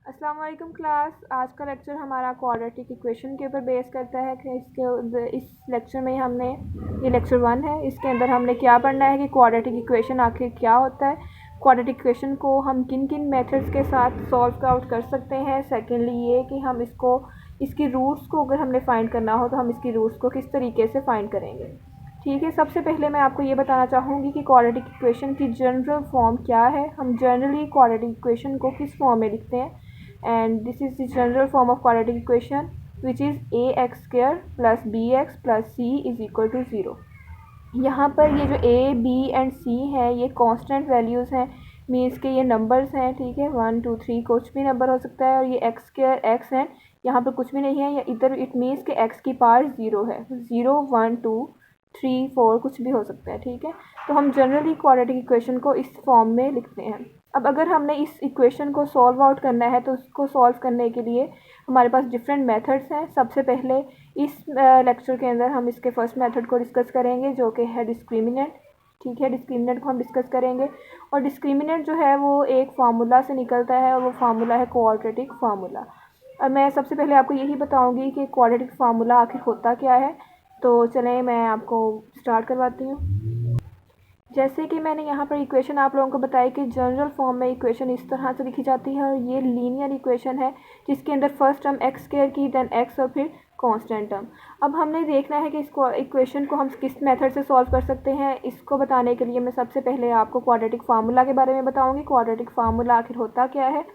अस्सलाम वालेकुम क्लास। आज का लेक्चर हमारा क्वाड्रेटिक इक्वेशन के ऊपर बेस करता है कि इस लेक्चर में हमने ये लेक्चर 1 है। इसके अंदर हमने क्या पढ़ना है कि क्वाड्रेटिक इक्वेशन आखिर क्या होता है, क्वाड्रेटिक इक्वेशन को हम किन किन मेथड्स के साथ सॉल्व आउट कर सकते हैं। सेकेंडली ये कि हम इसकी रूट्स को अगर हमने फाइंड करना हो तो हम इसकी रूट्स को किस तरीके से फाइंड करेंगे। ठीक है, सबसे पहले मैं आपको ये बताना चाहूँगी कि क्वाड्रेटिक इक्वेशन की जनरल फॉर्म क्या है। हम जनरली क्वाड्रेटिक इक्वेशन को किस फॉर्म में लिखते हैं, and this is the general form of quadratic equation which is ax square plus bx plus c is equal to 0। यहाँ पर ये जो a b एंड c है ये कांस्टेंट वैल्यूज़ हैं, मीन्स के ये नंबर्स हैं। ठीक है, 1 2 3 कुछ भी नंबर हो सकता है, और ये एक्स स्क्वायर एक्स है, यहाँ पर कुछ भी नहीं है, या इधर इट मीन्स के x की पावर 0 है, 0 1 2 3 4 कुछ भी हो सकता है। ठीक है, तो हम जनरली क्वाड्रेटिक इक्वेशन को इस फॉर्म में लिखते हैं। अब अगर हमने इस इक्वेशन को सॉल्व आउट करना है तो उसको सॉल्व करने के लिए हमारे पास डिफरेंट मेथड्स हैं। सबसे पहले इस लेक्चर के अंदर हम इसके फर्स्ट मेथड को डिस्कस करेंगे जो कि है डिस्क्रिमिनेंट। ठीक है, डिस्क्रिमिनेंट को हम डिस्कस करेंगे, और डिस्क्रिमिनेंट जो है वो एक फार्मूला से निकलता है, और वो फार्मूला है क्वाड्रेटिक फार्मूला। और मैं सबसे पहले आपको यही बताऊंगी कि क्वाड्रेटिक फार्मूला आखिर होता क्या है। तो चलें मैं आपको स्टार्ट करवाती हूँ। जैसे कि मैंने यहाँ पर इक्वेशन आप लोगों को बताया कि जनरल फॉर्म में इक्वेशन इस तरह से लिखी जाती है, और ये लीनियर इक्वेशन है जिसके अंदर फर्स्ट टर्म एक्स स्क्वायर की, देन एक्स, और फिर कांस्टेंट टर्म। अब हमने देखना है कि इसको इक्वेशन को हम किस मेथड से सॉल्व कर सकते हैं। इसको बताने के लिए मैं सबसे पहले आपको क्वाड्रेटिक फार्मूला के बारे में बताऊँगी। क्वाड्रेटिक फार्मूला आखिर होता क्या है,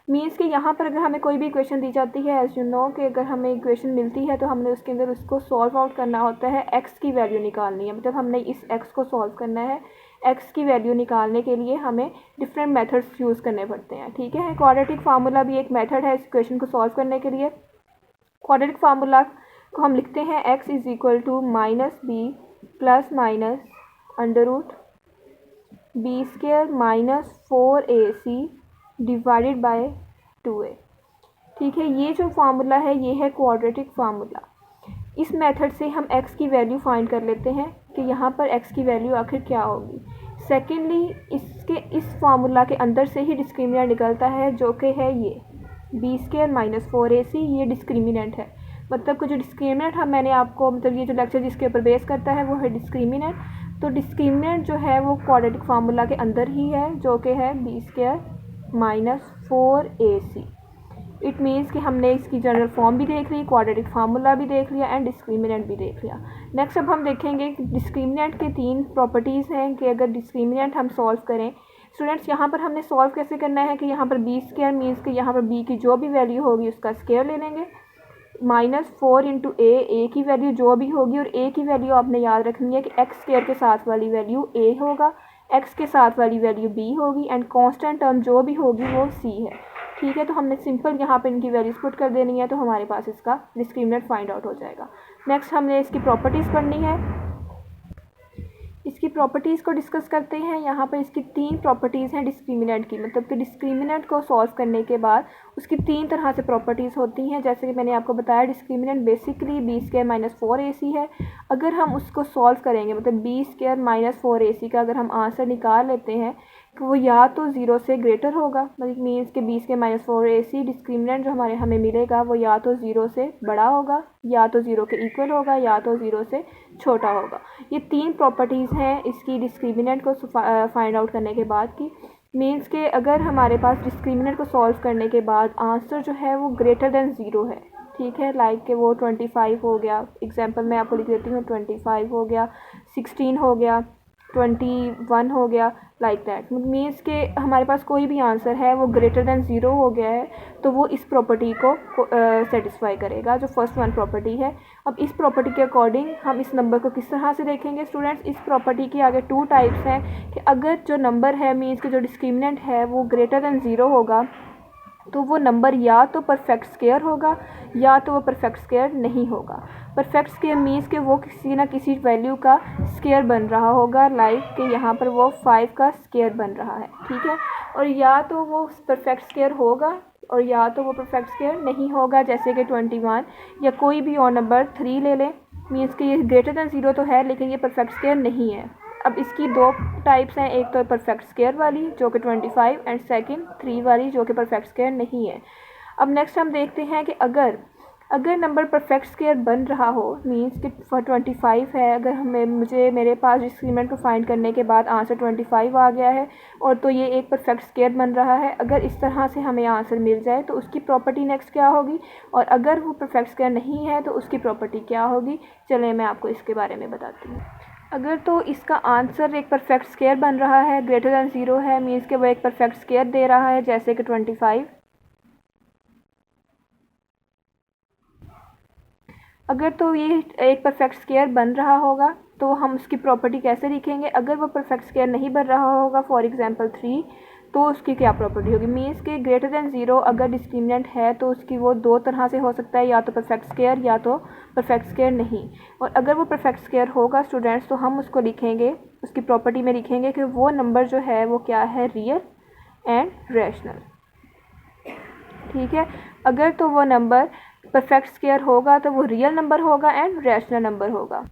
मीन्स कि यहाँ पर अगर हमें कोई भी इक्वेशन दी जाती है, एज यू नो कि अगर हमें इक्वेशन मिलती है तो हमने उसके अंदर उसको सॉल्व आउट करना होता है, एक्स की वैल्यू निकालनी है, मतलब हमने इस एक्स को सॉल्व करना है। एक्स की वैल्यू निकालने के लिए हमें डिफरेंट मेथड्स यूज़ करने पड़ते हैं। ठीक है, क्वाड्रेटिक फार्मूला भी एक मेथड है इस इक्वेशन को सॉल्व करने के लिए। क्वाड्रेटिक फार्मूला को हम लिखते हैं x is equal to minus b plus minus under root b square minus 4ac divided by 2a। ठीक है, ये जो फार्मूला है ये है क्वाड्रेटिक फार्मूला। इस मेथड से हम x की वैल्यू फाइंड कर लेते हैं कि यहाँ पर x की वैल्यू आखिर क्या होगी। सेकेंडली इस फार्मूला के अंदर से ही डिस्क्रिमिनेंट निकलता है जो कि है ये बी स्क्वायर माइनस 4ac। ये डिस्क्रिमिनेंट है, मतलब कि जो डिस्क्रिमिनेंट मैंने आपको, मतलब ये जो लेक्चर जिसके ऊपर बेस करता है वो है डिस्क्रिमिनेंट। तो डिस्क्रिमिनेंट जो है वो क्वाड्रेटिक फार्मूला के अंदर ही है जो कि है b square minus 4ac। It means कि हमने इसकी जनरल फॉर्म भी देख ली, क्वाड्रेटिक फार्मूला भी देख लिया, एंड डिस्क्रिमिनेंट भी देख लिया। नेक्स्ट अब हम देखेंगे कि डिस्क्रिमिनेंट के 3 प्रॉपर्टीज़ हैं कि अगर डिस्क्रिमिनेंट हम सॉल्व करें। स्टूडेंट्स, यहाँ पर हमने सॉल्व कैसे करना है कि यहाँ पर बी स्क्वायर मीन्स कि यहाँ पर बी की जो भी वैल्यू होगी उसका स्क्वायर ले लेंगे, माइनस 4 इंटू ए की वैल्यू जो भी होगी, और ए की वैल्यू आपने याद रखनी है कि एक्स स्क्वायर के साथ वाली वैल्यू ए होगा, एक्स के साथ वाली वैल्यू बी होगी, एंड कांस्टेंट टर्म जो भी होगी वो सी है। ठीक है, तो हमने सिंपल यहाँ पे इनकी वैल्यूज पुट कर देनी है, तो हमारे पास इसका डिस्क्रिमिनेंट फाइंड आउट हो जाएगा। नेक्स्ट हमने इसकी प्रॉपर्टीज़ पढ़नी है। इसकी प्रॉपर्टीज़ को डिस्कस करते हैं। यहाँ पर इसकी 3 प्रॉपर्टीज़ हैं डिस्क्रिमिनेंट की, मतलब कि डिस्क्रिमिनेंट को सॉल्व करने के बाद उसकी 3 तरह से प्रॉपर्टीज़ होती हैं। जैसे कि मैंने आपको बताया discriminant basically b square minus 4ac है। अगर हम उसको सॉल्व करेंगे, मतलब बी स्क्वायर माइनस 4ac का अगर हम आंसर निकाल लेते हैं कि वो या तो 0 से ग्रेटर होगा, मतलब मीन्स के B square minus 4ac discriminant जो हमें मिलेगा वो या तो 0 से बड़ा होगा, या तो 0 के इक्वल होगा, या तो 0 से छोटा होगा। ये 3 प्रॉपर्टीज़ हैं इसकी डिस्क्रिमिनेंट को फाइंड आउट करने के बाद की। मीन्स के अगर हमारे पास डिस्क्रिमिनेंट को सॉल्व करने के बाद आंसर जो है वो ग्रेटर देन 0 है, ठीक है, लाइक कि वो 25 हो गया, एग्जांपल मैं आपको लिख देती हूँ, 25 हो गया, 16 हो गया, 21 हो गया, लाइक दैट। मीन्स के हमारे पास कोई भी आंसर है वो ग्रेटर देन 0 हो गया है तो वो इस प्रॉपर्टी को सेटिस्फाई करेगा, जो फर्स्ट 1 प्रॉपर्टी है। अब इस प्रॉपर्टी के अकॉर्डिंग हम इस नंबर को किस तरह से देखेंगे स्टूडेंट्स। इस प्रॉपर्टी के आगे 2 टाइप्स हैं कि अगर जो नंबर है मीन्स के जो डिस्क्रिमिनेंट है वो ग्रेटर देन 0 होगा तो वो नंबर या तो परफेक्ट स्क्वायर होगा या तो वो परफेक्ट स्क्वायर नहीं होगा। परफेक्ट स्क्वायर मीन्स कि वो किसी ना किसी वैल्यू का स्क्वायर बन रहा होगा, लाइक कि यहाँ पर वो 5 का स्क्वायर बन रहा है, ठीक है। और या तो वो परफेक्ट स्क्वायर होगा और या तो वो परफेक्ट स्क्वायर नहीं होगा, जैसे कि 21 या कोई भी और नंबर 3 ले लें। मीन्स कि ये ग्रेटर देन 0 तो है लेकिन ये परफेक्ट स्क्वायर नहीं है, अब इसकी दो टाइप्स हैं, एक तो परफेक्ट स्क्वायर वाली जो कि 25 एंड सेकंड 3 वाली जो कि परफेक्ट स्क्वायर नहीं है। अब नेक्स्ट हम देखते हैं कि अगर नंबर परफेक्ट स्क्वायर बन रहा हो, मींस कि 25 है, अगर मेरे पास डिस्क्रिमिनेंट को फाइंड करने के बाद आंसर 25 आ गया है और तो ये एक परफेक्ट स्क्वायर बन रहा है, अगर इस तरह से हमें आंसर मिल जाए तो उसकी प्रॉपर्टी नेक्स्ट क्या होगी, और अगर वो परफेक्ट स्क्वायर नहीं है तो उसकी प्रॉपर्टी क्या होगी। चलें मैं आपको इसके बारे में बताती हूँ। अगर तो इसका आंसर एक परफेक्ट स्क्वायर बन रहा है, ग्रेटर दैन 0 है, मीन्स कि वो एक परफेक्ट स्क्वायर दे रहा है जैसे कि 25। अगर तो ये एक परफेक्ट स्क्वायर बन रहा होगा तो हम उसकी प्रॉपर्टी कैसे लिखेंगे। अगर वो परफेक्ट स्क्वायर नहीं बन रहा होगा, फॉर एग्जांपल 3, तो उसकी क्या प्रॉपर्टी होगी। मीन्स के ग्रेटर दैन 0 अगर डिस्क्रिमिनेंट है तो उसकी वो दो तरह से हो सकता है, या तो परफेक्ट स्क्वायर या तो परफेक्ट स्क्वायर नहीं। और अगर वो परफेक्ट स्क्वायर होगा स्टूडेंट्स, तो हम उसको लिखेंगे, उसकी प्रॉपर्टी में लिखेंगे कि वो नंबर जो है वो क्या है, रियल एंड रैशनल। ठीक है, अगर तो वो नंबर परफेक्ट स्क्वायर होगा तो वो रियल नंबर होगा एंड रैशनल नंबर होगा।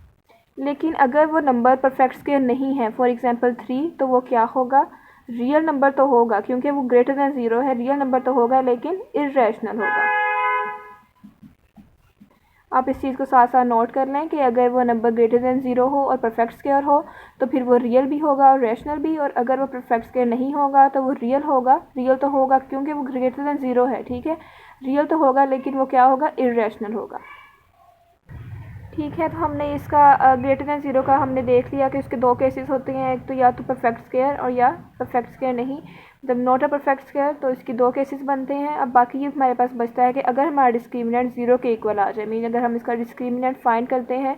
लेकिन अगर वो नंबर परफेक्ट स्क्वायर नहीं है, फॉर एग्जांपल 3, तो वो क्या होगा, रियल नंबर तो होगा क्योंकि वो ग्रेटर दैन 0 है, रियल नंबर तो होगा लेकिन इर्रेशनल होगा। आप इस चीज़ को साथ साथ नोट कर लें कि अगर वो नंबर ग्रेटर दैन 0 हो और परफेक्ट स्क्वायर हो तो फिर वो रियल भी होगा और रैशनल भी, और अगर वो परफेक्ट स्क्वायर नहीं होगा तो वो रियल होगा। रियल तो होगा क्योंकि वो ग्रेटर दैन 0 है, ठीक है, रियल तो होगा लेकिन वो क्या होगा, इर्रेशनल होगा। ठीक है, तो हमने इसका ग्रेटर दैन 0 का हमने देख लिया कि उसके दो केसेस होते हैं, एक तो या तो परफेक्ट स्क्वायर और या परफेक्ट स्क्वायर नहीं, मतलब नॉट अ परफेक्ट स्क्वायर, तो इसकी दो केसेस बनते हैं। अब बाकी ये हमारे पास बचता है कि अगर हमारा डिस्क्रिमिनेंट 0 के इक्वल आ जाए, मीन अगर हम इसका डिस्क्रिमिनेंट फाइंड करते हैं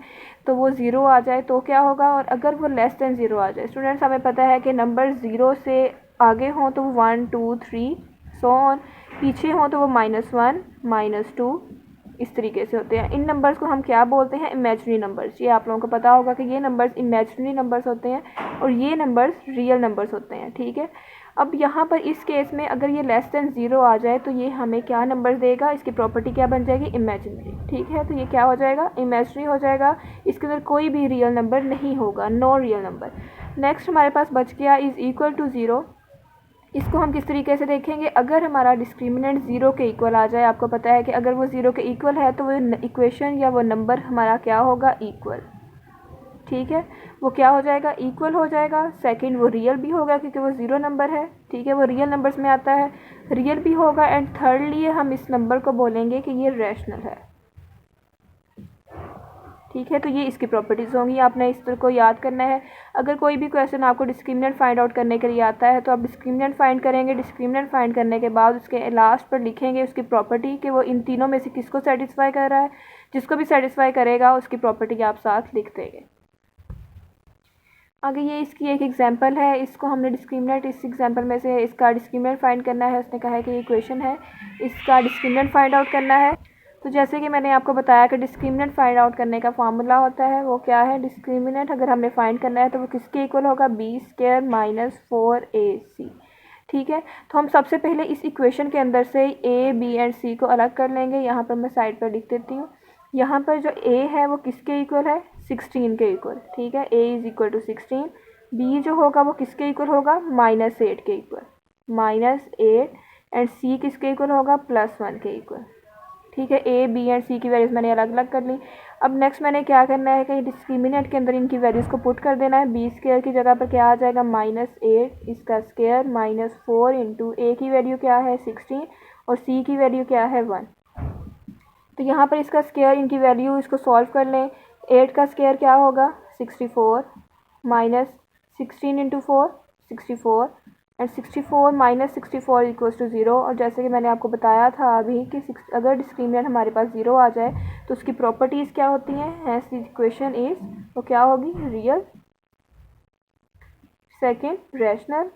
तो वो 0 आ जाए तो क्या होगा, और अगर वो लेस दैन 0 आ जाए। स्टूडेंट्स, हमें पता है कि नंबर 0 से आगे हों तो वो 1 2 3 सो ऑन, पीछे हों तो वो -1 -2 इस तरीके से होते हैं। इन नंबर्स को हम क्या बोलते हैं, इमेजिनरी नंबर्स। ये आप लोगों को पता होगा कि ये नंबर्स इमेजिनरी नंबर्स होते हैं और ये नंबर्स रियल नंबर्स होते हैं। ठीक है, अब यहाँ पर इस केस में अगर ये लेस दैन 0 आ जाए तो ये हमें क्या नंबर देगा, इसकी प्रॉपर्टी क्या बन जाएगी, इमेजिनरी। ठीक है, तो ये क्या हो जाएगा, इमेजिनरी हो जाएगा, इसके अंदर कोई भी रियल नंबर नहीं होगा, नो रियल नंबर। नेक्स्ट हमारे पास बच गया इज़ इक्वल टू 0। इसको हम किस तरीके से देखेंगे, अगर हमारा डिस्क्रिमिनेंट 0 के इक्वल आ जाए, आपको पता है कि अगर वो 0 के इक्वल है तो वो इक्वेशन या वो नंबर हमारा क्या होगा, इक्वल। ठीक है, वो क्या हो जाएगा, इक्वल हो जाएगा। सेकंड, वो रियल भी होगा क्योंकि वो 0 नंबर है। ठीक है, वो रियल नंबर्स में आता है, रियल भी होगा। एंड थर्डली हम इस नंबर को बोलेंगे कि ये रैशनल है। ठीक है, तो ये इसकी प्रॉपर्टीज़ होंगी, आपने इस तरह को याद करना है। अगर कोई भी क्वेश्चन आपको डिस्क्रिमिनेंट फाइंड आउट करने के लिए आता है तो आप डिस्क्रिमिनेंट फाइंड करेंगे, डिस्क्रिमिनेंट फाइंड करने के बाद उसके लास्ट पर लिखेंगे उसकी प्रॉपर्टी कि वो इन तीनों में से किसको सेटिस्फाई कर रहा है। जिसको भी सेटिस्फाई करेगा उसकी प्रॉपर्टी आप साथ लिख देंगे। आगे ये इसकी एक एग्जांपल है, इसको हमने डिस्क्रिमिनेंट, इस एग्जांपल में से इसका डिस्क्रिमिनेंट फाइंड करना है। उसने कहा है कि ये इक्वेशन है, इसका डिस्क्रिमिनेंट फाइंड आउट करना है। तो जैसे कि मैंने आपको बताया कि डिस्क्रिमिनेंट फाइंड आउट करने का फार्मूला होता है, वो क्या है, डिस्क्रिमिनेंट अगर हमने फाइंड करना है तो वो किसके इक्वल होगा, b² - 4ac। ठीक है, तो हम सबसे पहले इस इक्वेशन के अंदर से a, b एंड c को अलग कर लेंगे। यहाँ पर मैं साइड पर लिख देती हूँ। यहाँ पर जो a है वो किसके इक्वल है, 16 के इक्वल। ठीक है, a is equal to 16। b जो होगा वो किसके इक्वल होगा, -8 के इक्वल, -8। एंड c किसके इक्वल होगा, +1 के इक्वल। ठीक है, a, b एंड c की वैल्यूज़ मैंने अलग अलग कर ली। अब नेक्स्ट मैंने क्या करना है कि डिस्क्रिमिनेंट के अंदर इनकी वैल्यूज़ को पुट कर देना है। b² की जगह पर क्या आ जाएगा, -8 इसका स्क्वायर -4 इंटू a की वैल्यू क्या है 16 और c की वैल्यू क्या है 1। तो यहाँ पर इसका स्क्वायर, इनकी वैल्यू, इसको सॉल्व कर लें। 8 का स्क्वायर क्या होगा, 64 -16 इंटू 4 64 एंड 64 - 64 इक्वल्स टू 0। और जैसे कि मैंने आपको बताया था अभी कि अगर डिस्क्रिमिनेंट हमारे पास 0 आ जाए तो उसकी प्रॉपर्टीज़ क्या होती हैं, हैंस द इक्वेशन इज़, वो क्या होगी, real, second rational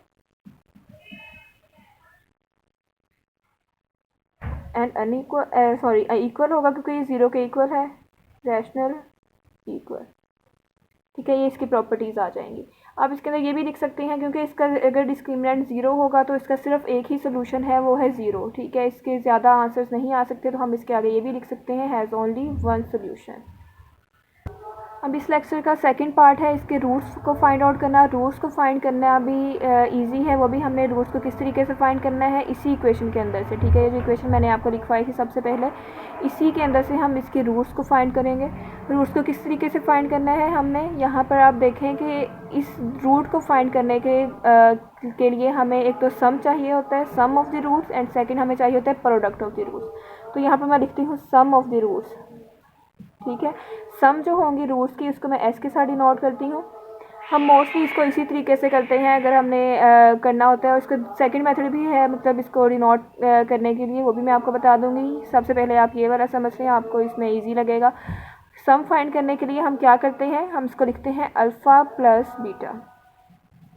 and unequal, equal होगा क्योंकि ये 0 के इक्वल है, रैशनल, इक्वल। ठीक है, ये इसकी प्रॉपर्टीज़ आ जाएंगी। आप इसके अंदर ये भी लिख सकते हैं क्योंकि इसका अगर डिस्क्रिमिनेंट 0 होगा तो इसका सिर्फ एक ही सोल्यूशन है, वो है 0। ठीक है, इसके ज़्यादा आंसर्स नहीं आ सकते, तो हम इसके आगे ये भी लिख सकते हैं, हैज़ ओनली वन सोल्यूशन। अब इस लेक्चर का सेकंड पार्ट है इसके रूट्स को फाइंड आउट करना। रूट्स को फाइंड करना अभी इजी है, वो भी हमने रूट्स को किस तरीके से फाइंड करना है इसी इक्वेशन के अंदर से, ठीक है। ये जो इक्वेशन मैंने आपको लिखवाई थी सबसे पहले, इसी के अंदर से हम इसके रूट्स को फाइंड करेंगे। रूट्स को किस तरीके से फाइंड करना है हमने यहाँ पर आप देखें कि इस रूट को फाइंड करने के लिए हमें एक तो सम चाहिए होता है, sum of the roots, and second हमें चाहिए होता है प्रोडक्ट ऑफ द रूट्स। तो यहाँ पर मैं लिखती हूँ सम ऑफ द रूट्स, ठीक है। सम जो होंगी रूट्स की उसको मैं एस के साथ डिनोट करती हूँ। हम मोस्टली इसको इसी तरीके से करते हैं अगर हमने करना होता है, और इसका सेकंड मेथड भी है, मतलब इसको डिनोट करने के लिए, वो भी मैं आपको बता दूंगी। सबसे पहले आप ये वाला समझ लें, आपको इसमें इजी लगेगा। सम फाइंड करने के लिए हम क्या करते हैं, हम इसको लिखते हैं अल्फ़ा प्लस बीटा,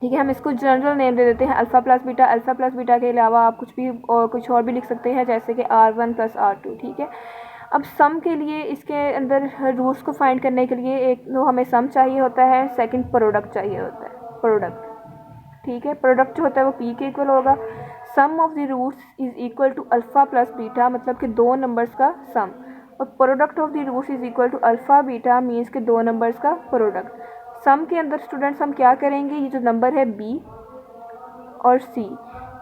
ठीक है। हम इसको जनरल नेम दे देते हैं alpha plus beta. Alpha plus beta के अलावा आप कुछ और भी लिख सकते हैं, जैसे कि R1 प्लस R2, ठीक है। अब सम के लिए इसके अंदर रूट्स को फाइंड करने के लिए एक तो हमें सम चाहिए होता है, सेकंड प्रोडक्ट चाहिए होता है, प्रोडक्ट, ठीक है। प्रोडक्ट जो होता है वो पी के इक्वल होगा। Sum of the roots is equal to alpha plus beta, मतलब कि दो नंबर्स का सम, और product of the roots is equal to alpha beta means के दो नंबर्स का प्रोडक्ट। सम के अंदर स्टूडेंट्स हम क्या करेंगे, ये जो नंबर है बी और सी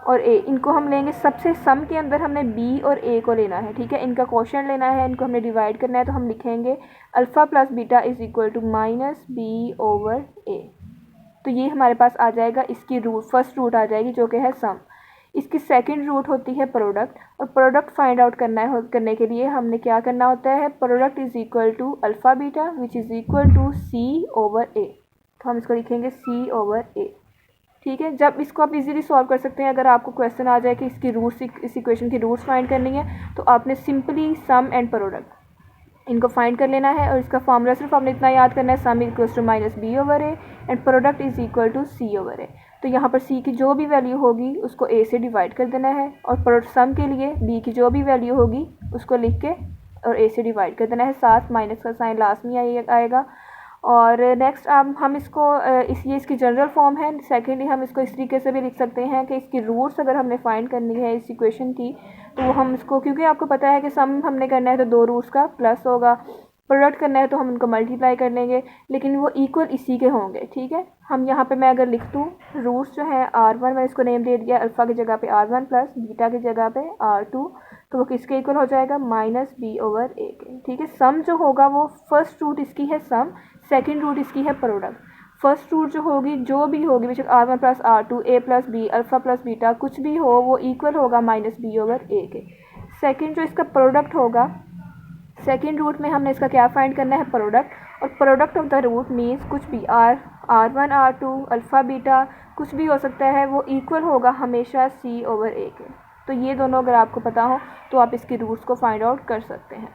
और ए, इनको हम लेंगे सबसे, सम के अंदर हमने बी और ए को लेना है, ठीक है। इनका क्वोशंट लेना है, इनको हमने डिवाइड करना है, तो हम लिखेंगे alpha plus beta is equal to minus B over A. तो ये हमारे पास आ जाएगा, इसकी रूट फर्स्ट रूट आ जाएगी जो कि है सम। इसकी सेकंड रूट होती है प्रोडक्ट, और प्रोडक्ट फाइंड आउट करने के लिए हमने क्या करना होता है, product is equal to alpha beta which is equal to C over A. तो हम इसको लिखेंगे सी ओवर ए, ठीक है। जब इसको आप इजीली सॉल्व कर सकते हैं, अगर आपको क्वेश्चन आ जाए कि इसकी रूट्स, इस इक्वेशन की रूट्स फाइंड करनी है, तो आपने सिंपली सम एंड प्रोडक्ट इनको फाइंड कर लेना है, और इसका फॉर्मूला सिर्फ आपने इतना याद करना है, sum equals to minus B over A and product is equal to C over A. तो यहाँ पर सी की जो भी वैल्यू होगी उसको ए से डिवाइड कर देना है, और सम के लिए बी की जो भी वैल्यू होगी उसको लिख के और ए से डिवाइड कर देना है, साथ माइनस का साइन लास्ट में आएगा। और नेक्स्ट अब हम इसको ये इसकी जनरल फॉर्म है। सेकेंडली हम इसको इस तरीके से भी लिख सकते हैं कि इसकी रूट्स अगर हमने फाइंड करनी है इस इक्वेशन की, तो हम इसको, क्योंकि आपको पता है कि सम हमने करना है तो दो रूट्स का प्लस होगा, प्रोडक्ट करना है तो हम उनको मल्टीप्लाई कर लेंगे, लेकिन वो इक्वल इसी के होंगे, ठीक है। हम यहाँ पे मैं अगर लिख दूँ रूट्स जो है R1, मैंने इसको नेम दे दिया अल्फ़ा की जगह पे R1 प्लस बीटा की जगह पे R2, तो वो किसके इक्वल हो जाएगा, माइनस बी ओवर ए के, ठीक है। सम जो होगा वो फर्स्ट रूट इसकी है सम, सेकेंड रूट इसकी है प्रोडक्ट। फर्स्ट रूट जो होगी, जो भी होगी, बेशक R1 plus R2, A plus B, alpha plus beta, कुछ भी हो, वो इक्वल होगा माइनस बी ओवर ए के। सेकेंड जो इसका प्रोडक्ट होगा, सेकेंड रूट में हमने इसका क्या फाइंड करना है, प्रोडक्ट, और product of the root means कुछ भी R1 R2 अल्फ़ा बीटा कुछ भी हो सकता है, वो इक्वल होगा हमेशा सी ओवर ए के। तो ये दोनों अगर आपको पता हो तो आप इसकी रूट्स को फाइंड आउट कर सकते हैं।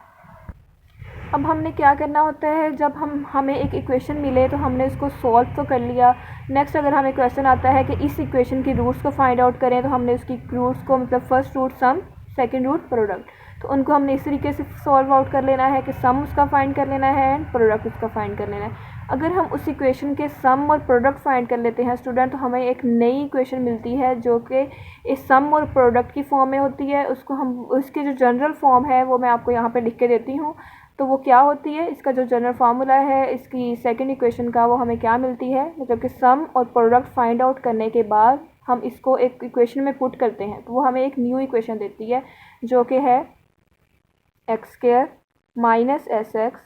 अब हमने क्या करना होता है, जब हमें एक इक्वेशन मिले तो हमने उसको सॉल्व तो कर लिया। नेक्स्ट अगर हमें क्वेश्चन आता है कि इस इक्वेशन की रूट्स को फाइंड आउट करें, तो हमने उसकी रूट्स को, मतलब फर्स्ट रूट सम, सेकंड रूट प्रोडक्ट, तो उनको हमने इस तरीके से सॉल्व आउट कर लेना है कि सम उसका फाइंड कर लेना है एंड प्रोडक्ट उसका फाइंड कर लेना है। अगर हम उस इक्वेशन के सम और प्रोडक्ट फाइंड कर लेते हैं स्टूडेंट, तो हमें एक नई इक्वेशन मिलती है जो कि इस सम और प्रोडक्ट की फॉर्म में होती है। उसको हम, उसकी जो जनरल फॉर्म है वो मैं आपको यहाँ पे लिख के देती हूँ। तो वो क्या होती है, इसका जो जनरल फार्मूला है इसकी सेकंड इक्वेशन का, वो हमें क्या मिलती है, मतलब कि सम और प्रोडक्ट फाइंड आउट करने के बाद हम इसको एक इक्वेशन में पुट करते हैं, तो वो हमें एक न्यू इक्वेशन देती है जो कि है x square minus S x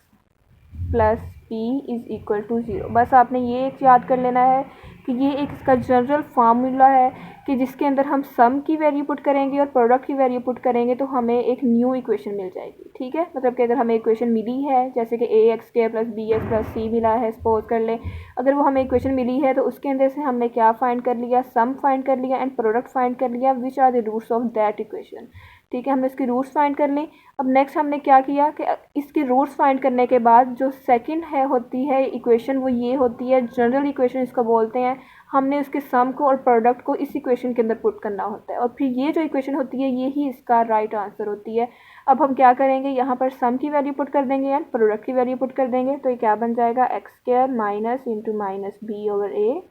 plus P is equal to zero. बस आपने ये एक याद कर लेना है कि ये एक इसका जनरल फार्मूला है कि जिसके अंदर हम सम की वैल्यू पुट करेंगे और प्रोडक्ट की वैल्यू पुट करेंगे तो हमें एक न्यू इक्वेशन मिल जाएगी, ठीक है। मतलब कि अगर हमें इक्वेशन मिली है, जैसे कि A X square plus B X plus C मिला है, सपोज कर लें, अगर वो हमें इक्वेशन मिली है तो उसके अंदर से हमने क्या फाइंड कर लिया, सम फाइंड कर लिया एंड प्रोडक्ट फाइंड कर लिया, which are the roots of that equation, ठीक है। हमने इसकी रूट्स फाइंड कर ली। अब नेक्स्ट हमने क्या किया कि इसकी रूट्स फाइंड करने के बाद जो सेकंड है होती है इक्वेशन, वो ये होती है जनरल इक्वेशन इसको बोलते हैं। हमने उसके सम को और प्रोडक्ट को इस इक्वेशन के अंदर पुट करना होता है, और फिर ये जो इक्वेशन होती है ये ही इसका राइट आंसर होती है। अब हम क्या करेंगे, यहाँ पर सम की वैल्यू पुट कर देंगे एंड प्रोडक्ट की वैल्यू पुट कर देंगे, तो ये क्या बन जाएगा, x square minus into minus B over a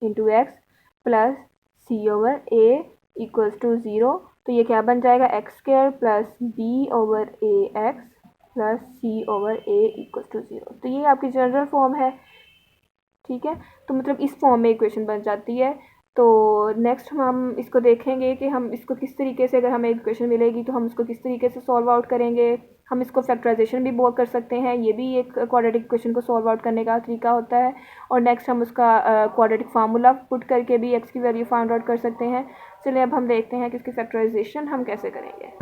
into x plus c over a equals to zero. तो ये क्या बन जाएगा, x square plus b over a x plus c over a equal to 0। तो ये आपकी जनरल फॉर्म है, ठीक है। तो मतलब इस फॉर्म में इक्वेशन बन जाती है। तो नेक्स्ट हम इसको देखेंगे कि हम इसको किस तरीके से, अगर हमें इक्वेशन मिलेगी तो हम इसको किस तरीके से सॉल्व आउट करेंगे। हम इसको फैक्टराइजेशन भी बहुत कर सकते हैं, ये भी एक क्वाड्रेटिक इक्वेशन को सॉल्व आउट करने का तरीका होता है। और नेक्स्ट हम उसका क्वाड्रेटिक फार्मूला पुट करके भी एक्स की वैल्यू फाइंड आउट कर सकते हैं। चलिए अब हम देखते हैं कि इसकी फैक्टराइजेशन हम कैसे करेंगे।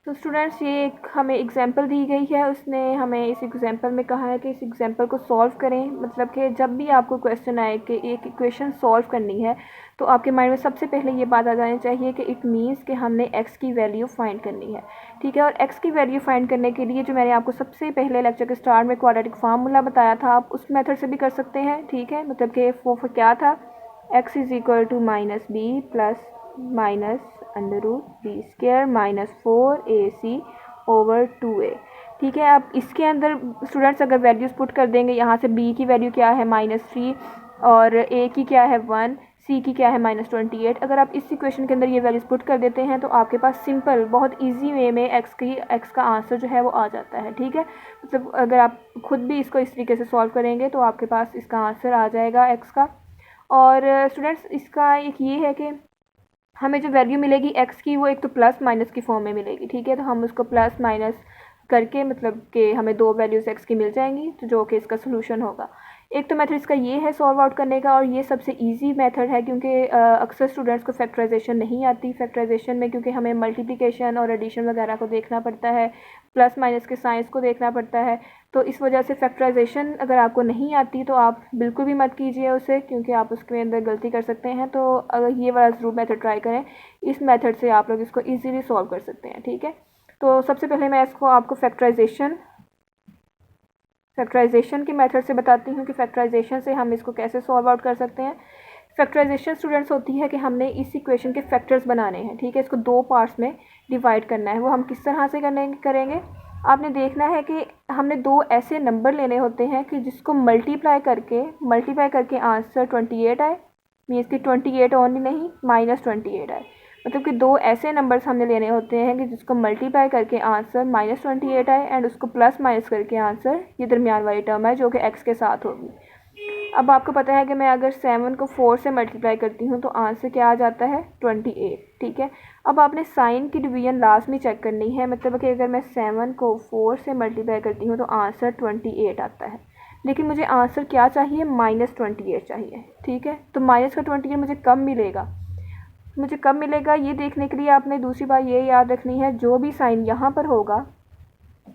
तो स्टूडेंट्स ये एक हमें एग्जांपल दी गई है, उसने हमें इस एग्जांपल में कहा है कि इस एग्जांपल को सॉल्व करें। मतलब कि जब भी आपको क्वेश्चन आए कि एक इक्वेशन सॉल्व करनी है तो आपके माइंड में सबसे पहले ये बात आ जानी चाहिए कि इट मीन्स कि हमने x की वैल्यू फाइंड करनी है, ठीक है। और x की वैल्यू फाइंड करने के लिए जो मैंने आपको सबसे पहले लेक्चर के स्टार्ट में क्वाड्रेटिक फार्मूला बताया था, आप उस मेथड से भी कर सकते हैं, ठीक है। मतलब कि वो क्या था, x is equal to minus b plus minus under root b square minus 4ac over 2a, ठीक है। अब इसके अंदर स्टूडेंट्स अगर वैल्यूज़ पुट कर देंगे, यहाँ से b की वैल्यू क्या है -3 और a की क्या है 1, c की क्या है -28। अगर आप इस इक्वेशन के अंदर ये वैल्यूज़ पुट कर देते हैं तो आपके पास सिंपल बहुत इजी वे में x का आंसर जो है वो आ जाता है, ठीक है। मतलब अगर आप खुद भी इसको इस तरीके से सॉल्व करेंगे तो आपके पास इसका आंसर आ जाएगा x का। और स्टूडेंट्स इसका एक ये है कि हमें जो वैल्यू मिलेगी x की वो एक तो प्लस माइनस की फॉर्म में मिलेगी, ठीक है। तो हम उसको प्लस माइनस करके मतलब कि हमें दो वैल्यूज़ x की मिल जाएंगी, तो जो कि इसका सोल्यूशन होगा। एक तो मेथड इसका ये है सॉल्व आउट करने का, और ये सबसे इजी मेथड है क्योंकि अक्सर स्टूडेंट्स को फैक्टराइजेशन नहीं आती। फैक्टराइजेशन में क्योंकि हमें मल्टीप्लिकेशन और एडिशन वगैरह को देखना पड़ता है, प्लस माइनस के साइंस को देखना पड़ता है, तो इस वजह से फैक्टराइजेशन अगर आपको नहीं आती तो आप बिल्कुल भी मत कीजिए उसे, क्योंकि आप उसके अंदर गलती कर सकते हैं। तो अगर ये वाला ज़रूर मेथड ट्राई करें, इस मेथड से आप लोग इसको ईजीली सॉल्व कर सकते हैं, ठीक है। तो सबसे पहले मैं इसको आपको फैक्टराइजेशन के मेथड से बताती हूँ कि फैक्टराइजेशन से हम इसको कैसे सॉल्व आउट कर सकते हैं। फैक्टराइजेशन स्टूडेंट्स होती है कि हमने इस इक्वेशन के फैक्टर्स बनाने हैं, ठीक है। इसको दो पार्ट्स में डिवाइड करना है। वो हम किस तरह से करेंगे, आपने देखना है कि हमने दो ऐसे नंबर लेने होते हैं कि जिसको मल्टीप्लाई करके आंसर 28 आए, मीन्स कि 28 ओनली नहीं -28 आए। मतलब कि दो ऐसे नंबर्स हमने लेने होते हैं कि जिसको मल्टीप्लाई करके आंसर -28 आए एंड उसको प्लस माइनस करके आंसर ये दरमियान वाली टर्म है जो कि x के साथ होगी। अब आपको पता है कि मैं अगर 7 को 4 से मल्टीप्लाई करती हूँ तो आंसर क्या आ जाता है 28, ठीक है। अब आपने साइन की डिवीजन लास्ट में चेक करनी है, मतलब कि अगर मैं 7 को 4 से मल्टीप्लाई करती हूँ तो आंसर 28 आता है, लेकिन मुझे आंसर क्या चाहिए -28 चाहिए, ठीक है। तो माइनस का 28 मुझे कब मिलेगा ये देखने के लिए आपने दूसरी बात ये याद रखनी है, जो भी साइन यहाँ पर होगा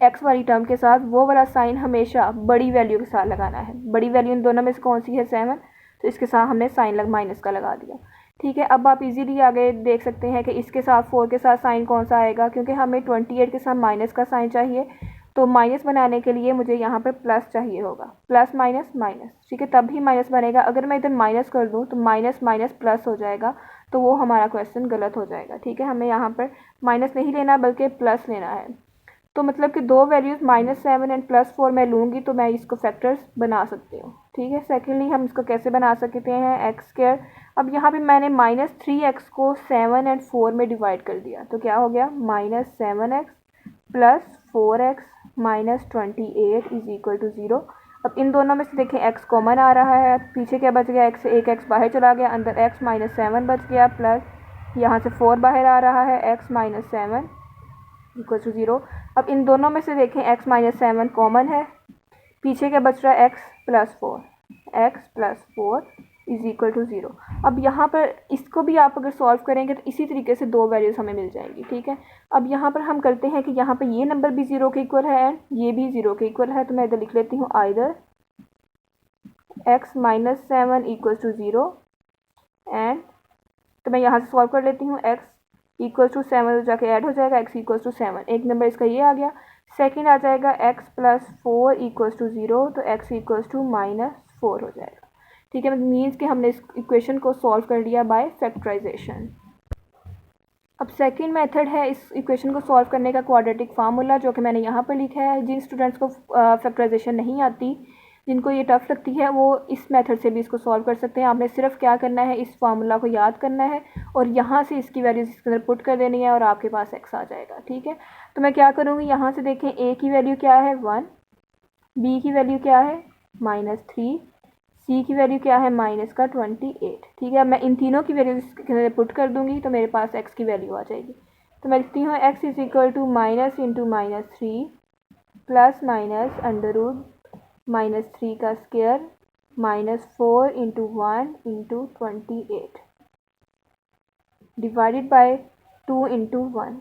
एक्स वाली टर्म के साथ, वो वाला साइन हमेशा बड़ी वैल्यू के साथ लगाना है। बड़ी वैल्यू इन दोनों में से कौन सी है 7, तो इसके साथ हमने साइन माइनस का लगा दिया, ठीक है। अब आप इजीली आगे देख सकते हैं कि इसके साथ 4 के साथ साइन कौन सा आएगा, क्योंकि हमें 28 के साथ माइनस का साइन चाहिए, तो माइनस बनाने के लिए मुझे यहाँ पर प्लस चाहिए होगा, प्लस माइनस माइनस, ठीक है, तब ही माइनस बनेगा। अगर मैं इधर माइनस कर दूँ तो माइनस माइनस प्लस हो जाएगा, तो वो हमारा क्वेश्चन गलत हो जाएगा, ठीक है। हमें यहाँ पर माइनस नहीं लेना बल्कि प्लस लेना है। तो मतलब कि दो वैल्यूज़ -7 एंड +4 मैं लूँगी तो मैं इसको फैक्टर्स बना सकती हूँ, ठीक है। सेकेंडली हम इसको कैसे बना सकते हैं, x²। अब यहाँ पे मैंने -3x को 7 एंड 4 में डिवाइड कर दिया, तो क्या हो गया -7x + 4x -28 is equal to 0। अब इन दोनों में से देखें x कॉमन आ रहा है, पीछे क्या बच गया, x से एक x बाहर चला गया, अंदर x -7 बच गया, प्लस यहाँ से 4 बाहर आ रहा है, x -7 इक्वल टू 0। अब इन दोनों में से देखें x -7 कॉमन है, पीछे क्या बच रहा है x + 4 इज इक्वल टू 0। अब यहाँ पर इसको भी आप अगर सॉल्व करेंगे तो इसी तरीके से दो वैल्यूज़ हमें मिल जाएंगी, ठीक है। अब यहाँ पर हम करते हैं कि यहाँ पर ये नंबर भी 0 के इक्वल है एंड ये भी 0 के इक्वल है, तो मैं इधर लिख लेती हूँ either x -7 equal to 0 and, तो मैं यहाँ से सॉल्व कर लेती हूँ, x इक्वल टू 7 जाके ऐड हो जाएगा, x इक्वल टू 7, एक नंबर इसका ये आ गया। सेकंड आ जाएगा x + 4 इक्वल टू 0, तो x इक्वल टू -4 हो जाएगा, ठीक है। मीन्स कि हमने इस इक्वेशन को सॉल्व कर लिया बाय फैक्टराइजेशन। अब सेकंड मेथड है इस इक्वेशन को सॉल्व करने का क्वाड्रेटिक फार्मूला, जो कि मैंने यहाँ पर लिखा है। जिन स्टूडेंट्स को फैक्टराइजेशन नहीं आती जिनको ये टफ लगती है वो इस मेथड से भी इसको सॉल्व कर सकते हैं। आपने सिर्फ क्या करना है, इस फार्मूला को याद करना है और यहाँ से इसकी वैल्यूज़ इसके अंदर पुट कर देनी है और आपके पास x आ जाएगा। ठीक है, तो मैं क्या करूँगी, यहाँ से देखें a की वैल्यू क्या है 1, b की वैल्यू क्या है -3, c की वैल्यू क्या है -28। ठीक है, मैं इन तीनों की वैल्यू इसके अंदर पुट कर दूँगी तो मेरे पास x की वैल्यू आ जाएगी। तो मैं लिखती हूँ x is equal to minus into -3 plus minus -3 का square -4 into 1 into 28 divided by 2 into 1।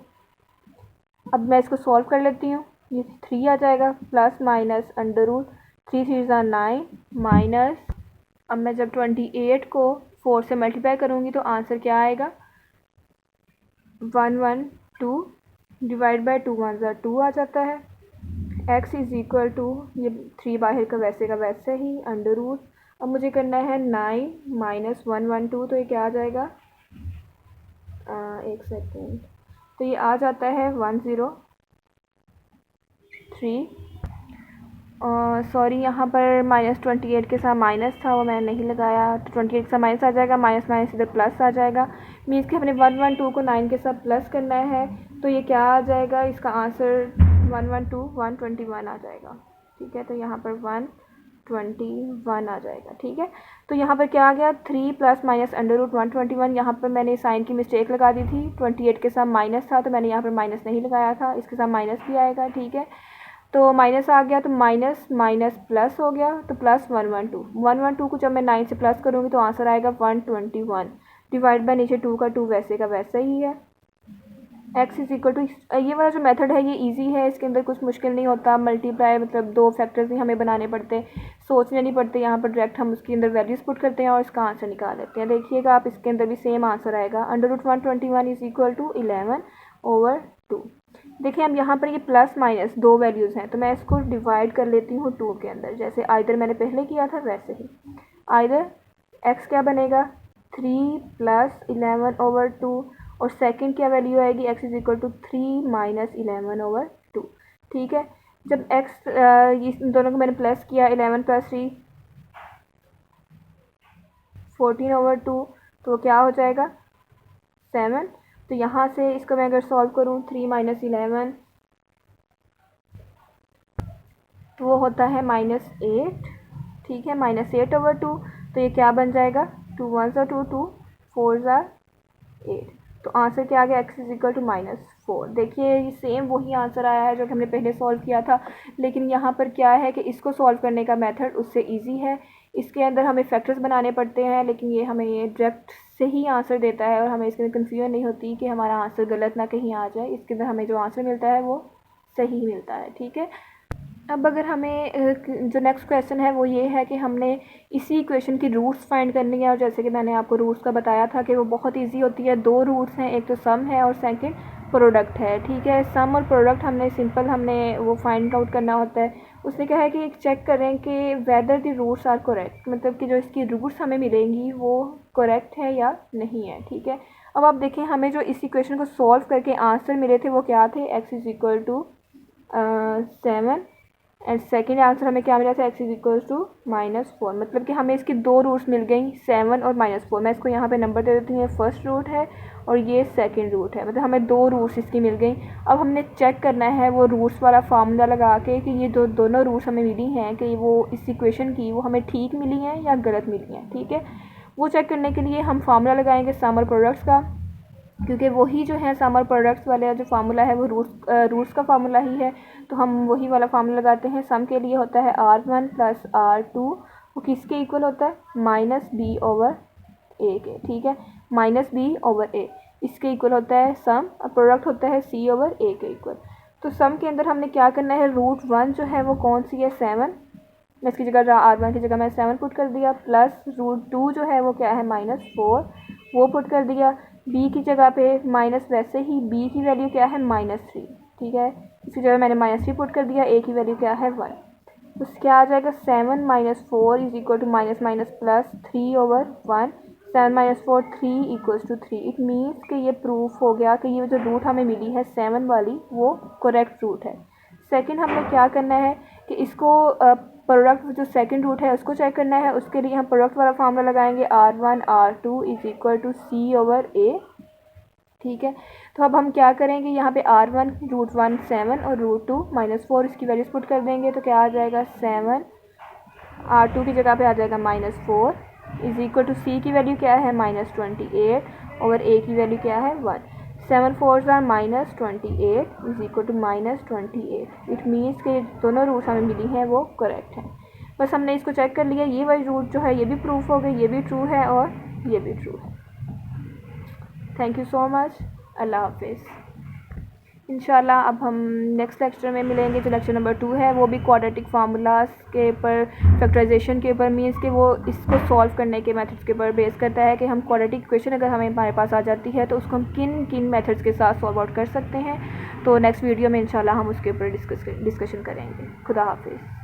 अब मैं इसको सॉल्व कर लेती हूँ, ये 3 आ जाएगा प्लस माइनस √3 3 9 माइनस, अब मैं जब 28 को 4 से मल्टीप्लाई करूँगी तो आंसर क्या आएगा 112 डिवाइड बाय 2 1 2 आ जाता है। x इज़ इक्वल टू, ये 3 बाहर का वैसे ही √, अब मुझे करना है 9 माइनस 112, तो ये क्या आ जाएगा, एक सेकेंड, तो ये आ जाता है 103। सॉरी, यहाँ पर -28 के साथ माइनस था, वो मैंने नहीं लगाया, तो 28 के साथ माइनस आ जाएगा, माइनस माइनस इधर प्लस आ जाएगा, मीन्स कि हमने 112 को 9 के साथ प्लस करना है, तो ये क्या आ जाएगा, इसका आंसर 121 आ जाएगा। ठीक है, तो यहाँ पर 121 आ जाएगा। ठीक है, तो यहाँ पर क्या आ गया 3 प्लस माइनस √121, यहाँ पर मैंने साइन की मिस्टेक लगा दी थी, 28 के साथ माइनस था तो मैंने यहाँ पर माइनस नहीं लगाया था, इसके साथ माइनस भी आएगा। ठीक है, तो माइनस आ गया तो माइनस माइनस प्लस हो गया, तो प्लस 112 को जब मैं 9 से प्लस करूँगी तो आंसर आएगा 121 डिवाइड बाय नीचे 2 का 2 वैसे का वैसा ही है। x इज़ इक्वल टू, ये वाला जो मेथड है ये इजी है, इसके अंदर कुछ मुश्किल नहीं होता, मल्टीप्लाई मतलब 2 फैक्टर्स नहीं हमें बनाने पड़ते, सोचने नहीं पड़ते, यहाँ पर डायरेक्ट हम उसके अंदर वैल्यूज़ पुट करते हैं और इसका आंसर निकाल लेते हैं। देखिएगा आप, इसके अंदर भी सेम आंसर आएगा, √121 इज़ इक्वल टू 11/2। देखिए अब यहाँ पर ये प्लस माइनस 2 वैल्यूज़ हैं, तो मैं इसको डिवाइड कर लेती हूँ 2 के अंदर, जैसे आइदर मैंने पहले किया था वैसे ही। आइदर x क्या बनेगा 3 प्लस 11/2 और सेकंड क्या वैल्यू आएगी x इज़ इक्वल टू 3 माइनस 11/2। ठीक है, जब x इन दोनों को मैंने प्लस किया, 11 प्लस 3 14/2, तो क्या हो जाएगा 7। तो यहाँ से इसको मैं अगर सॉल्व करूँ 3 माइनस 11 तो वो होता है -8। ठीक है, -8/2, तो ये क्या बन जाएगा 2 1 2 2 4 8, तो आंसर क्या आ गया x इज़ इक्वल टू -4। देखिए ये सेम वही आंसर आया है जो हमने पहले सॉल्व किया था, लेकिन यहाँ पर क्या है कि इसको सॉल्व करने का मेथड उससे इजी है, इसके अंदर हमें फैक्टर्स बनाने पड़ते हैं, लेकिन ये हमें ये डायरेक्ट से ही आंसर देता है और हमें इसके अंदर कन्फ्यूजन नहीं होती कि हमारा आंसर गलत ना कहीं आ जाए, इसके अंदर हमें जो आंसर मिलता है वो सही मिलता है। ठीक है, अब अगर हमें जो नेक्स्ट क्वेश्चन है वो ये है कि हमने इसी इक्वेशन की रूट्स फाइंड करनी है, और जैसे कि मैंने आपको रूट्स का बताया था कि वो बहुत इजी होती है। 2 रूट्स हैं, एक तो सम है और सेकंड प्रोडक्ट है। ठीक है, सम और प्रोडक्ट हमने वो फाइंड आउट करना होता है। उसने कहा है कि चेक करें कि whether the roots are correct, मतलब कि जो इसकी रूट्स हमें मिलेंगी वो करेक्ट है या नहीं है। ठीक है, अब आप देखें हमें जो इस इक्वेशन को सॉल्व करके आंसर मिले थे वो क्या थे, x is equal to 7 and second answer हमें क्या मिला था, x इज़ इक्वल टू -4, मतलब कि हमें इसकी 2 रूट्स मिल गई 7 और -4। मैं इसको यहाँ पे नंबर दे देती हूँ, ये फर्स्ट रूट है और ये सेकंड रूट है, मतलब हमें 2 रूट्स इसकी मिल गई। अब हमने चेक करना है वो रूट्स वाला फार्मूला लगा के कि ये दोनों रूट्स हमें मिली हैं कि वो इस इक्वेशन की वो हमें ठीक मिली हैं या गलत मिली हैं। ठीक है, वो चेक करने के लिए हम फार्मूला लगाएंगे सम और प्रोडक्ट्स का, क्योंकि वही जो है सम और प्रोडक्ट्स वाले जो फार्मूला है वो रूट्स का फार्मूला ही है, तो हम वही वाला फार्मूला लगाते हैं। सम के लिए होता है R1 प्लस R2, वो किसके इक्वल होता है -b/a के। ठीक है, -b/a इसके इक्वल होता है सम, और प्रोडक्ट होता है c/a के इक्वल। तो सम के अंदर हमने क्या करना है, √1 जो है वो कौन सी है 7, मैं इसकी जगह R1 की जगह मैं 7 पुट कर दिया, प्लस √2 जो है वो क्या है -4, वो पुट कर दिया। b की जगह पे माइनस, वैसे ही b की वैल्यू क्या है -3। ठीक है, इसकी जगह मैंने -3 पुट कर दिया, a की वैल्यू क्या है 1, तो क्या आ जाएगा 7 - 4 is equal to minus minus plus 3/1, 7 - 4 3 equals to 3। It means कि ये प्रूफ हो गया कि ये जो रूट हमें मिली है 7 वाली वो करेक्ट रूट है। सेकंड हमने क्या करना है कि इसको प्रोडक्ट जो सेकंड रूट है उसको चेक करना है। उसके लिए हम प्रोडक्ट वाला फार्मूला लगाएंगे R1 R2 is equal to C/A। ठीक है, तो अब हम क्या करेंगे, यहाँ पे R1 √1 7 और √2 -4 इसकी वैल्यूज पुट कर देंगे। तो क्या आ जाएगा 7, R2 की जगह पे आ जाएगा -4 इज इक्वल टू C की वैल्यू क्या है -28 और A की वैल्यू क्या है 1। 7 4s are -28 is equal to -28। It means के दोनों रूट्स हमें मिली हैं वो करेक्ट हैं। बस हमने इसको चेक कर लिया, ये वाली रूट जो है ये भी प्रूफ हो गई, ये भी ट्रू है और ये भी ट्रू है। थैंक यू सो मच, अल्लाह हाफिज़। इंशाल्लाह अब हम नेक्स्ट लेक्चर में मिलेंगे जो लेक्चर नंबर 2 है, वो भी क्वाड्रेटिक फार्मूलाज के ऊपर, फैक्टराइजेशन के ऊपर, मीन्स के वो इसको सॉल्व करने के मेथड्स के ऊपर बेस करता है कि हम क्वाड्रेटिक इक्वेशन अगर हमारे पास आ जाती है तो उसको हम किन किन मेथड्स के साथ सॉल्व आउट कर सकते हैं। तो नेक्स्ट वीडियो में इंशाल्लाह हम उसके ऊपर डिस्कशन करेंगे। खुदा हाफिज़।